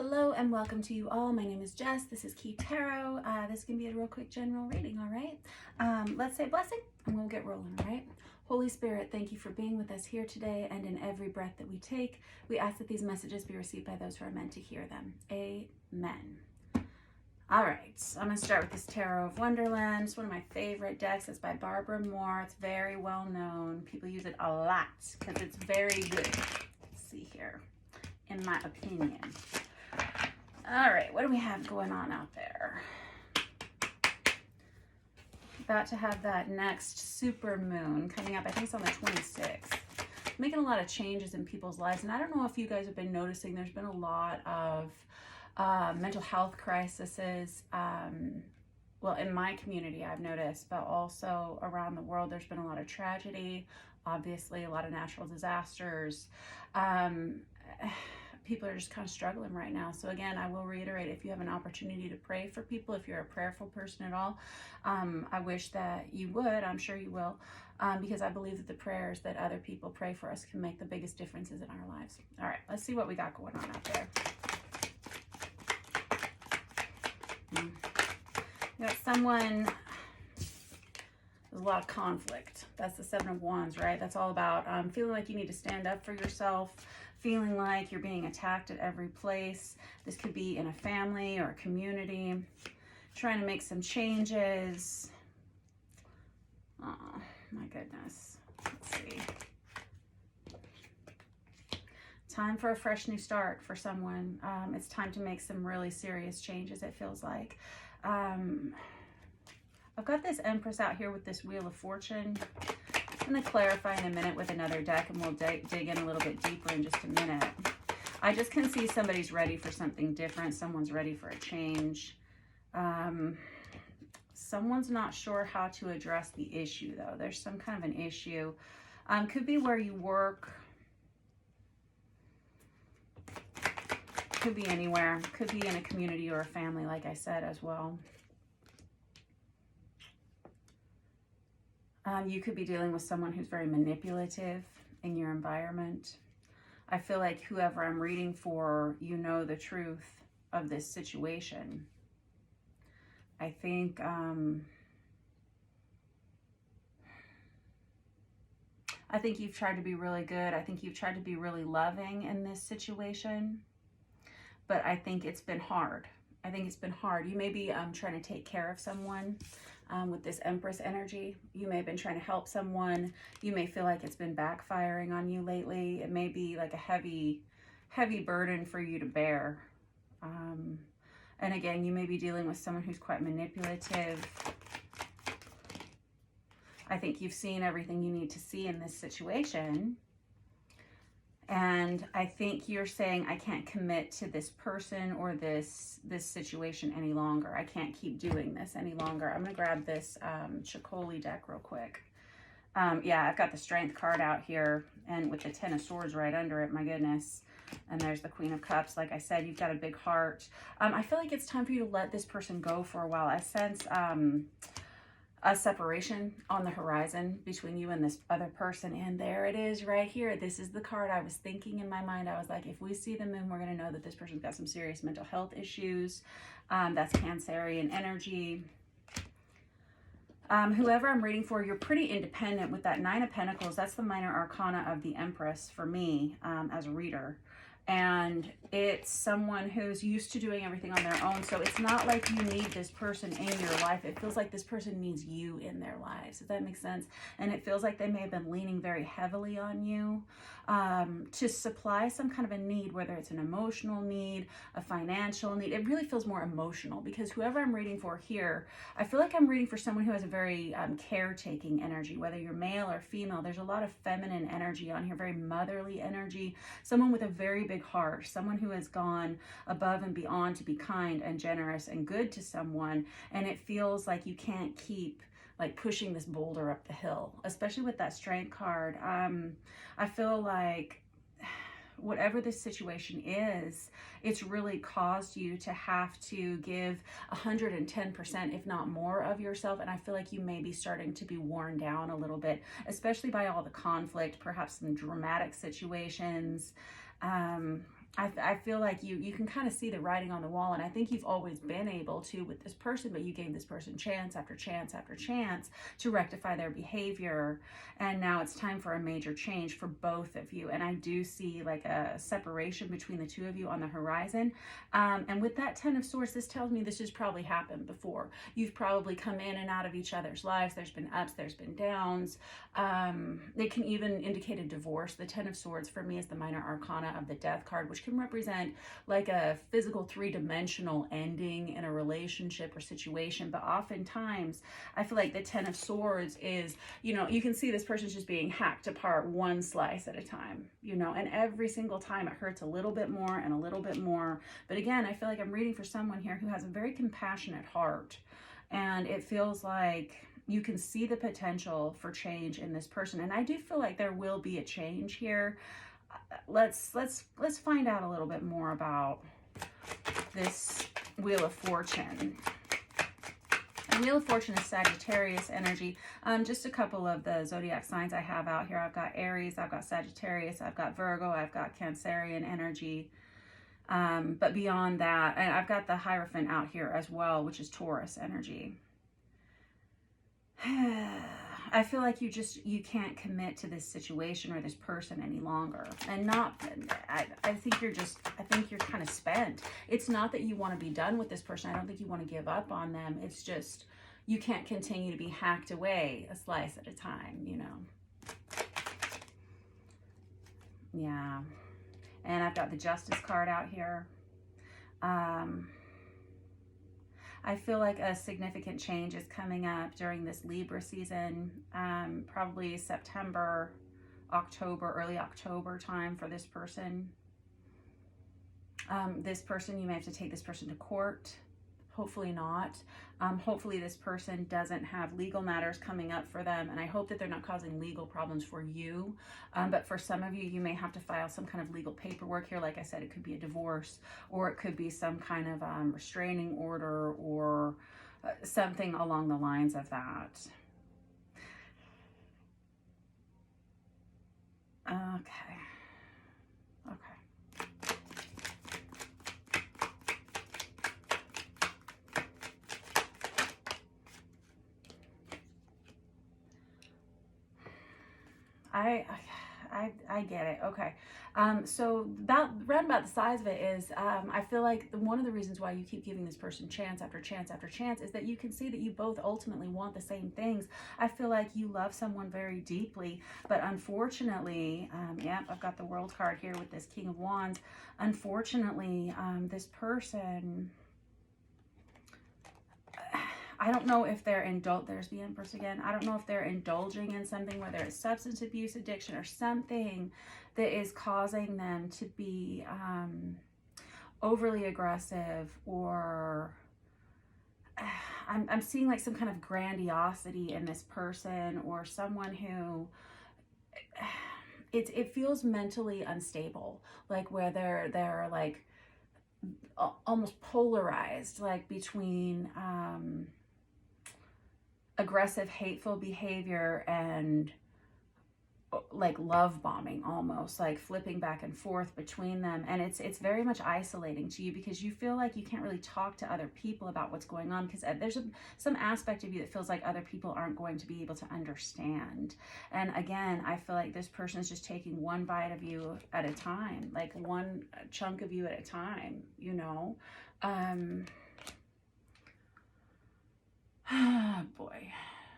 Hello and welcome to you all. My name is Jess. This is Key Tarot. This can be a real quick general reading, all right? Let's say blessing and we'll get rolling, all right? Holy Spirit, thank you for being with us here today and in every breath that we take. We ask that these messages be received by those who are meant to hear them. Amen. All right, I'm going to start with this Tarot of Wonderland. It's one of my favorite decks. It's by Barbara Moore. It's very well known. People use it a lot because it's very good. Let's see here, in my opinion. All right, what do we have going on out there? About to have that next super moon coming up. I think it's on the 26th. Making a lot of changes in people's lives. And I don't know if you guys have been noticing, there's been a lot of mental health crises. Well, in my community, I've noticed, but also around the world, there's been a lot of tragedy. Obviously, a lot of natural disasters. People are just kind of struggling right now. So again, I will reiterate, if you have an opportunity to pray for people, if you're a prayerful person at all, I wish that you would. I'm sure you will, because I believe that the prayers that other people pray for us can make the biggest differences in our lives. All right, let's see what we got going on out there. We got someone, there's a lot of conflict. That's the Seven of Wands, right? That's all about feeling like you need to stand up for yourself, feeling like you're being attacked at every place. This could be in a family or a community, trying to make some changes. Oh, my goodness. Let's see. Time for a fresh new start for someone. It's time to make some really serious changes, it feels like. I've got this Empress out here with this Wheel of Fortune. I'm going to clarify in a minute with another deck, and we'll dig in a little bit deeper in just a minute. I just can see somebody's ready for something different. Someone's ready for a change. Someone's not sure how to address the issue, though. There's some kind of an issue. Could be where you work. Could be anywhere. Could be in a community or a family, like I said, as well. You could be dealing with someone who's very manipulative in your environment. I feel like whoever I'm reading for, you know the truth of this situation. I think you've tried to be really good. I think you've tried to be really loving in this situation. But I think it's been hard. I think it's been hard. You may be trying to take care of someone with this Empress energy. You may have been trying to help someone. You may feel like it's been backfiring on you lately. It may be like a heavy burden for you to bear. And again, you may be dealing with someone who's quite manipulative. I think you've seen everything you need to see in this situation. And I think you're saying, I can't commit to this person or this situation any longer. I can't keep doing this any longer. I'm going to grab this Chicoli deck real quick. Yeah, I've got the Strength card out here, and with the Ten of Swords right under it, my goodness. And there's the Queen of Cups. Like I said, you've got a big heart. I feel like it's time for you to let this person go for a while. I sense a separation on the horizon between you and this other person, and there it is right here. This is the card I was thinking in my mind. I was like, if we see the moon, we're going to know that this person's got some serious mental health issues. That's Cancerian energy. Whoever I'm reading for, you're pretty independent with that Nine of Pentacles. That's the minor arcana of the Empress for me as a reader. And it's someone who's used to doing everything on their own. So it's not like you need this person in your life. It feels like this person needs you in their lives, if that makes sense. And it feels like they may have been leaning very heavily on you to supply some kind of a need, whether it's an emotional need, a financial need. It really feels more emotional, because whoever I'm reading for here, I feel like I'm reading for someone who has a very caretaking energy, whether you're male or female. There's a lot of feminine energy on here, very motherly energy, someone with a very big heart, someone who has gone above and beyond to be kind and generous and good to someone. And it feels like you can't keep like pushing this boulder up the hill, especially with that Strength card. I feel like whatever this situation is, it's really caused you to have to give 110%, if not more, of yourself. And I feel like you may be starting to be worn down a little bit, especially by all the conflict, perhaps some dramatic situations. I feel like you can kind of see the writing on the wall, and I think you've always been able to with this person, but you gave this person chance after chance after chance to rectify their behavior, and now it's time for a major change for both of you. And I do see like a separation between the two of you on the horizon. And with that Ten of Swords, this tells me this has probably happened before. You've probably come in and out of each other's lives. There's been ups, there's been downs. It can even indicate a divorce. The Ten of Swords for me is the minor arcana of the Death card, which can represent like a physical three-dimensional ending in a relationship or situation. But oftentimes I feel like the Ten of Swords is, you know, you can see this person's just being hacked apart one slice at a time, you know, and every single time it hurts a little bit more and a little bit more. But again, I feel like I'm reading for someone here who has a very compassionate heart, and it feels like you can see the potential for change in this person. And I do feel like there will be a change here. Let's find out a little bit more about this Wheel of Fortune. The Wheel of Fortune is Sagittarius energy. Just a couple of the zodiac signs I have out here. I've got Aries, I've got Sagittarius, I've got Virgo, I've got Cancerian energy. But beyond that, and I've got the Hierophant out here as well, which is Taurus energy. I feel like you can't commit to this situation or this person any longer. And I think you're kind of spent. It's not that you want to be done with this person. I don't think you want to give up on them. It's just, you can't continue to be hacked away a slice at a time, you know? Yeah. And I've got the Justice card out here. I feel like a significant change is coming up during this Libra season, probably September, October, early October time for this person. You may have to take this person to court. Hopefully not. Hopefully this person doesn't have legal matters coming up for them, and I hope that they're not causing legal problems for you. But for some of you, you may have to file some kind of legal paperwork here. Like I said, it could be a divorce, or it could be some kind of restraining order, or something along the lines of that. Okay. I get it. Okay. So round about the size of it is, I feel like one of the reasons why you keep giving this person chance after chance after chance is that you can see that you both ultimately want the same things. I feel like you love someone very deeply, but unfortunately, I've got the World card here with this King of Wands. Unfortunately, this person, I don't know if they're there's the Empress again. I don't know if they're indulging in something, whether it's substance abuse, addiction, or something that is causing them to be overly aggressive, or I'm seeing like some kind of grandiosity in this person, or someone who it feels mentally unstable, like where they're like almost polarized, like between aggressive, hateful behavior and like love bombing, almost like flipping back and forth between them. And it's very much isolating to you, because you feel like you can't really talk to other people about what's going on, because there's some aspect of you that feels like other people aren't going to be able to understand. And again, I feel like this person is just taking one bite of you at a time, like one chunk of you at a time, you know? Boy.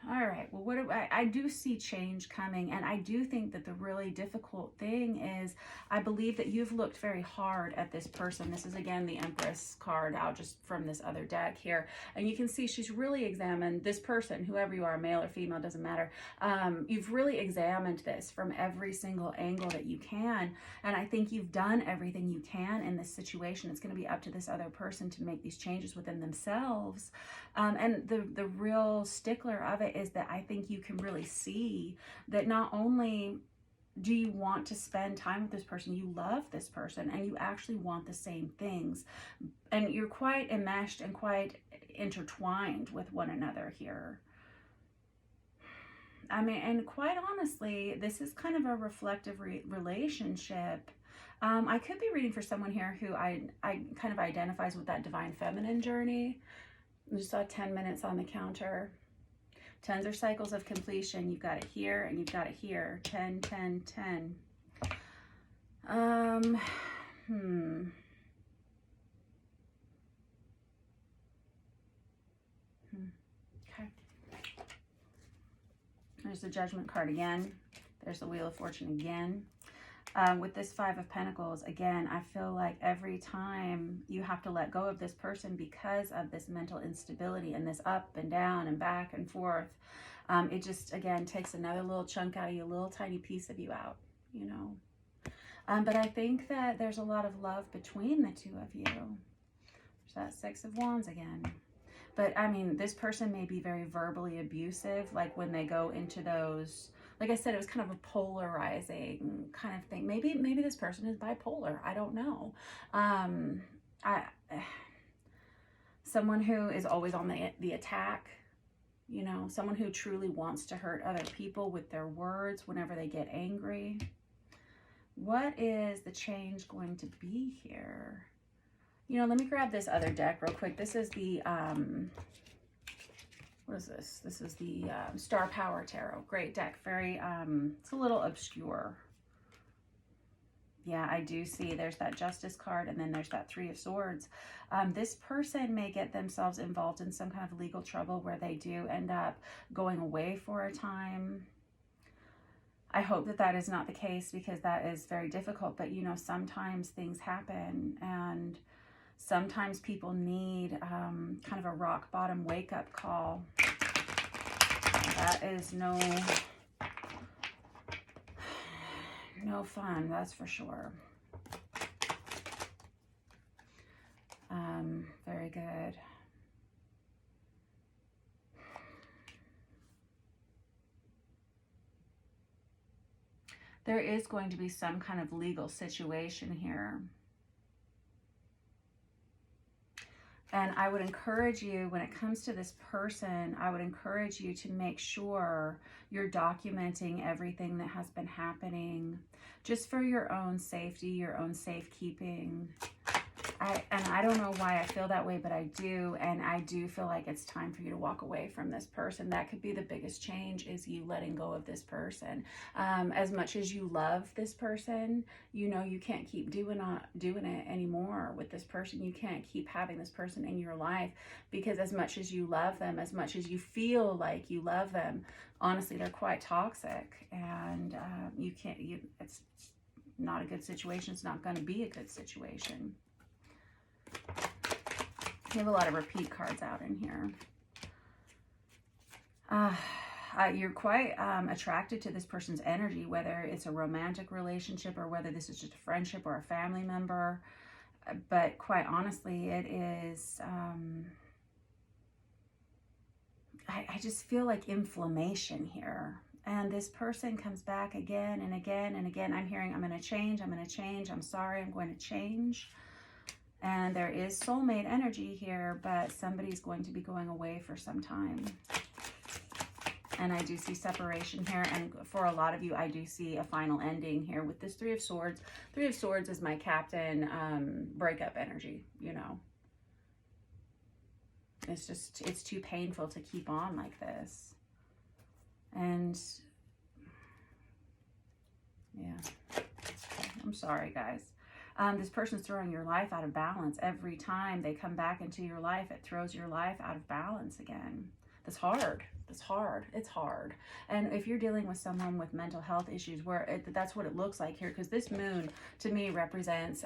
All right. Well, I do see change coming, and I do think that the really difficult thing is, I believe that you've looked very hard at this person. This is again the Empress card out just from this other deck here, and you can see she's really examined this person, whoever you are, male or female, doesn't matter. You've really examined this from every single angle that you can, and I think you've done everything you can in this situation. It's going to be up to this other person to make these changes within themselves. And the real stickler of it is that I think you can really see that not only do you want to spend time with this person, you love this person, and you actually want the same things. And you're quite enmeshed and quite intertwined with one another here. I mean, and quite honestly, this is kind of a reflective relationship. I could be reading for someone here who I kind of identifies with that divine feminine journey. I just saw 10 minutes on the counter. 10s are cycles of completion. You've got it here and you've got it here. 10, 10, 10. Okay. There's the Judgment card again. There's the Wheel of Fortune again. With this Five of Pentacles, again, I feel like every time you have to let go of this person because of this mental instability and this up and down and back and forth, it just, again, takes another little chunk out of you, a little tiny piece of you out, you know. But I think that there's a lot of love between the two of you. There's that Six of Wands again. But, I mean, this person may be very verbally abusive, like when they go into those... Like I said, it was kind of a polarizing kind of thing. Maybe this person is bipolar. I don't know. Someone who is always on the attack, you know, someone who truly wants to hurt other people with their words whenever they get angry. What is the change going to be here? You know, let me grab this other deck real quick. This is the... what is this? This is the Star Power Tarot. Great deck. Very, it's a little obscure. Yeah, I do see there's that Justice card and then there's that Three of Swords. This person may get themselves involved in some kind of legal trouble where they do end up going away for a time. I hope that that is not the case because that is very difficult. But, you know, sometimes things happen and... Sometimes people need kind of a rock bottom wake up call. That is no fun, that's for sure. Very good. There is going to be some kind of legal situation here. And I would encourage you, when it comes to this person, I would encourage you to make sure you're documenting everything that has been happening just for your own safety, your own safekeeping. And I don't know why I feel that way, but I do. And I do feel like it's time for you to walk away from this person. That could be the biggest change, is you letting go of this person. As much as you love this person, you know, you can't keep doing it anymore with this person. You can't keep having this person in your life, because as much as you love them, as much as you feel like you love them, honestly, they're quite toxic. And it's not a good situation. It's not going to be a good situation. We have a lot of repeat cards out in here. You're quite attracted to this person's energy, whether it's a romantic relationship or whether this is just a friendship or a family member. But quite honestly, it is... I just feel like inflammation here. And this person comes back again and again and again. I'm hearing, I'm going to change, I'm going to change, I'm sorry, I'm going to change. And there is soulmate energy here, but somebody's going to be going away for some time. And I do see separation here. And for a lot of you, I do see a final ending here with this Three of Swords. Three of Swords is my captain breakup energy, you know. It's just, it's too painful to keep on like this. And yeah, I'm sorry, guys. This person's throwing your life out of balance. Every time they come back into your life, it throws your life out of balance again. That's hard. That's hard. It's hard. And if you're dealing with someone with mental health issues, that's what it looks like here, because this moon to me represents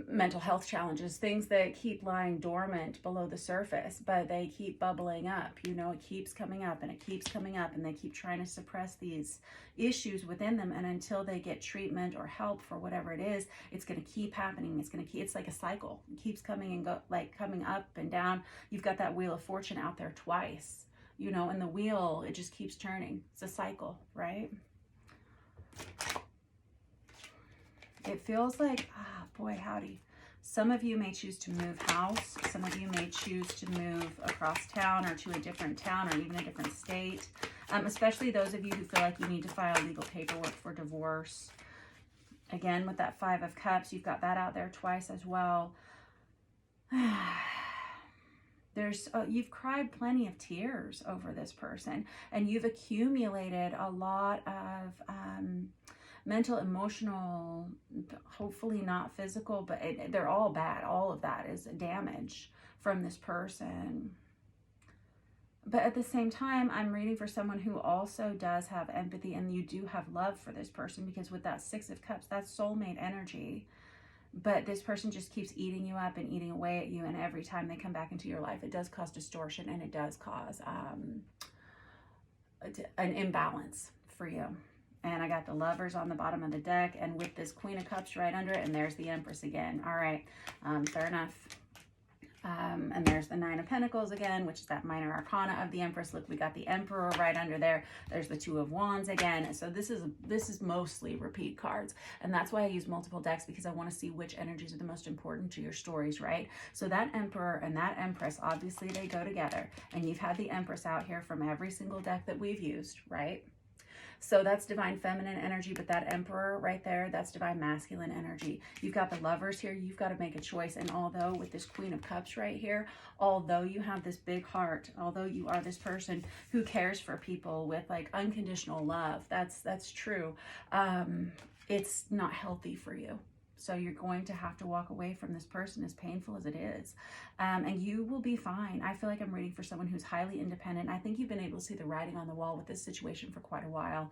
mental health challenges, things that keep lying dormant below the surface, but they keep bubbling up. You know, it keeps coming up and it keeps coming up, and they keep trying to suppress these issues within them. And until they get treatment or help for whatever it is, it's going to keep happening. It's like a cycle. It keeps coming and coming up and down. You've got that Wheel of Fortune out there twice, you know, and the wheel, it just keeps turning. It's a cycle, right? It feels like, boy, howdy. Some of you may choose to move house. Some of you may choose to move across town or to a different town or even a different state. Especially those of you who feel like you need to file legal paperwork for divorce. Again, with that Five of Cups, you've got that out there twice as well. There's you've cried plenty of tears over this person, and you've accumulated a lot of mental, emotional, hopefully not physical, but they're all bad. All of that is damage from this person. But at the same time, I'm reading for someone who also does have empathy, and you do have love for this person, because with that Six of Cups, that's soulmate energy. But this person just keeps eating you up and eating away at you, and every time they come back into your life, it does cause distortion, and it does cause an imbalance for you. And I got the Lovers on the bottom of the deck, and with this Queen of Cups right under it, and there's the Empress again. All right, fair enough. And there's the Nine of Pentacles again, which is that minor arcana of the Empress. Look, we got the Emperor right under there. There's the Two of Wands again. So this is mostly repeat cards. And that's why I use multiple decks, because I want to see which energies are the most important to your stories, right? So that Emperor and that Empress, obviously they go together. And you've had the Empress out here from every single deck that we've used, right? So that's divine feminine energy, but that Emperor right there, that's divine masculine energy. You've got the Lovers here. You've got to make a choice. And although with this Queen of Cups right here, although you have this big heart, although you are this person who cares for people with like unconditional love, that's true. It's not healthy for you. So you're going to have to walk away from this person, as painful as it is. And you will be fine. I feel like I'm reading for someone who's highly independent. I think you've been able to see the writing on the wall with this situation for quite a while.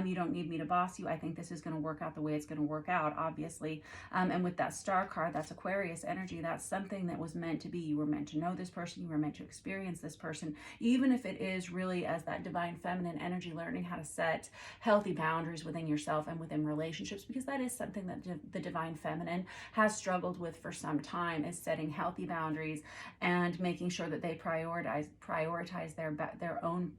You don't need me to boss you. I think this is going to work out the way it's going to work out, obviously. And with that Star card, that's Aquarius energy. That's something that was meant to be. You were meant to know this person. You were meant to experience this person, even if it is really as that divine feminine energy, learning how to set healthy boundaries within yourself and within relationships, because that is something that the divine feminine has struggled with for some time, is setting healthy boundaries and making sure that they prioritize their own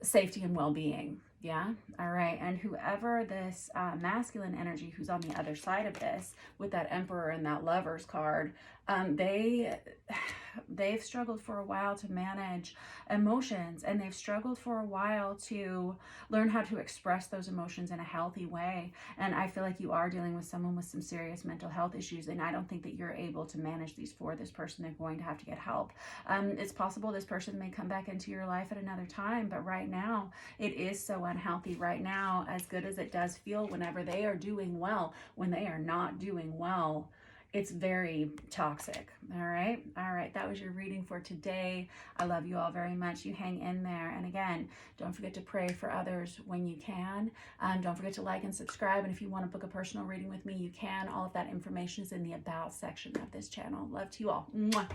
safety and well-being. Yeah. All right. And whoever this masculine energy who's on the other side of this with that Emperor and that Lovers card, they've struggled for a while to manage emotions, and they've struggled for a while to learn how to express those emotions in a healthy way. And I feel like you are dealing with someone with some serious mental health issues, and I don't think that you're able to manage these for this person. They're going to have to get help. It's possible this person may come back into your life at another time, but right now it is so unhealthy right now, as good as it does feel whenever they are doing well. When they are not doing well, it's very toxic. All right. That was your reading for today. I love you all very much. You hang in there. And again, don't forget to pray for others when you can. Don't forget to like and subscribe. And if you want to book a personal reading with me, you can. All of that information is in the About section of this channel. Love to you all. Mwah.